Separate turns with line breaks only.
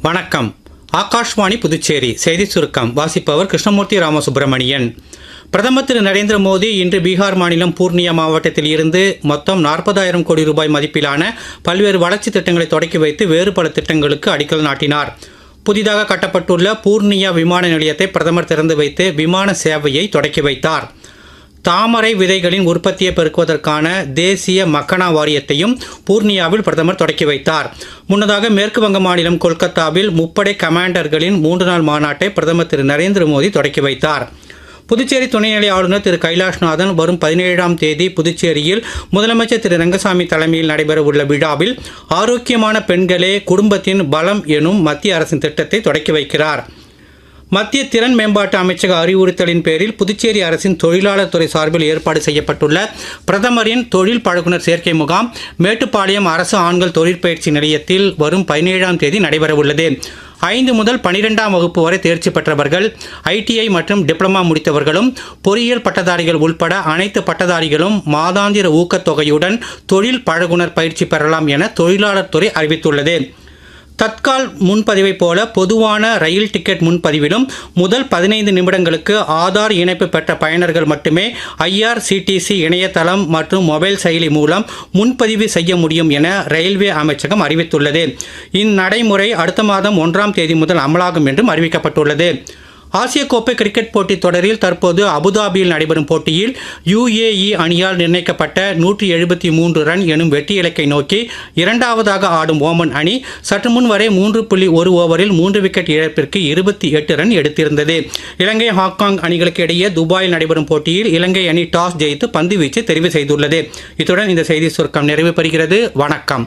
வணக்கம். ஆகாஷ்வாணி புதுச்சேரி செய்தி சுருக்கம் வாசிப்பவர் கிருஷ்ணமூர்த்தி ராமசுப்பிரமணியன். பிரதமர் திரு நரேந்திர மோடி இன்று பீகார் மாநிலம் பூர்ணியா மாவட்டத்தில் இருந்து மொத்தம் 40,000 கோடி ரூபாய் மதிப்பிலான பல்வேறு வளர்ச்சித் திட்டங்களை தொடக்கி வைத்து வேறு பல திட்டங்களுக்கு அடிக்கல் நாட்டினார். புதிதாக கட்டப்பட்டுள்ள பூர்ணியா விமான நிலையத்தை பிரதமர் திறந்து வைத்து விமான சேவையை தொடக்கி வைத்தார். தாமரை விதைகளின் உற்பத்தியை பெருக்குவதற்கான தேசிய மக்கனா வாரியத்தையும் பூர்ணியாவில் பிரதமர் தொடக்கி வைத்தார். முன்னதாக மேற்கு வங்க மாநிலம் கொல்கத்தாவில் முப்படை கமாண்டர்களின் 3 நாள் மாநாட்டை பிரதமர் திரு நரேந்திர மோடி தொடக்கி வைத்தார். புதுச்சேரி துணைநிலை ஆளுநர் திரு கைலாஷ்நாதன் வரும் 17ஆம் தேதி புதுச்சேரியில் முதலமைச்சர் திரு ரங்கசாமி தலைமையில் நடைபெறவுள்ள விழாவில் ஆரோக்கியமான பெண்களே குடும்பத்தின் பலம் எனும் மத்திய அரசின் திட்டத்தை தொடக்கி வைக்கிறார். மத்திய திறன் மேம்பாட்டு அமைச்சக அறிவுறுத்தலின் பேரில் புதுச்சேரி அரசின் தொழிலாளர் துறை சார்பில் ஏற்பாடு செய்யப்பட்டுள்ள பிரதமரின் தொழில் பழகுனர் சேர்க்கை முகாம் மேட்டுப்பாளையம் அரசு ஆண்கள் தொழிற்பயிற்சி நிலையத்தில் வரும் 17ஆம் தேதி நடைபெறவுள்ளது. 5 முதல் 12ஆம் வகுப்பு வரை தேர்ச்சி பெற்றவர்கள், ITI மற்றும் டிப்ளமா முடித்தவர்களும், பொறியியல் பட்டதாரிகள் உள்பட அனைத்து பட்டதாரிகளும் மாதாந்திர ஊக்கத்தொகையுடன் தொழில் பழகுனர் பயிற்சி பெறலாம் என தொழிலாளர் துறை அறிவித்துள்ளது. தட்கால் முன்பதிவைப் போல பொதுவான ரயில் டிக்கெட் முன்பதிவிலும் முதல் 15 நிமிடங்களுக்கு ஆதார் இணைப்பு பெற்ற பயனர்கள் மட்டுமே IRCTC இணையதளம் மற்றும் மொபைல் செயலி மூலம் முன்பதிவு செய்ய முடியும் என ரயில்வே அமைச்சகம் அறிவித்துள்ளது. இந்நடைமுறை அடுத்த மாதம் 1ஆம் தேதி முதல் அமலாகும் என்றும் அறிவிக்கப்பட்டுள்ளது. ஆசிய கோப்பை கிரிக்கெட் போட்டித் தொடரில் தற்போது அபுதாபியில் நடைபெறும் போட்டியில் UAE அணியால் நிர்ணயிக்கப்பட்ட 173 ரன் எனும் வெற்றி இலக்கை நோக்கி 2வதாக ஆடும் ஓமன் அணி சற்று முன் வரை 3.1 ஓவரில் 3 விக்கெட் இழப்பிற்கு 28 ரன் எடுத்திருந்தது. இலங்கை ஹாங்காங் அணிகளுக்கு இடையே துபாயில் நடைபெறும் போட்டியில் இலங்கை அணி டாஸ் ஜெயித்து பந்து வீச்சு தெரிவு செய்துள்ளது. இத்துடன் இந்த செய்தி சுருக்கம் நிறைவு பெறுகிறது. வணக்கம்.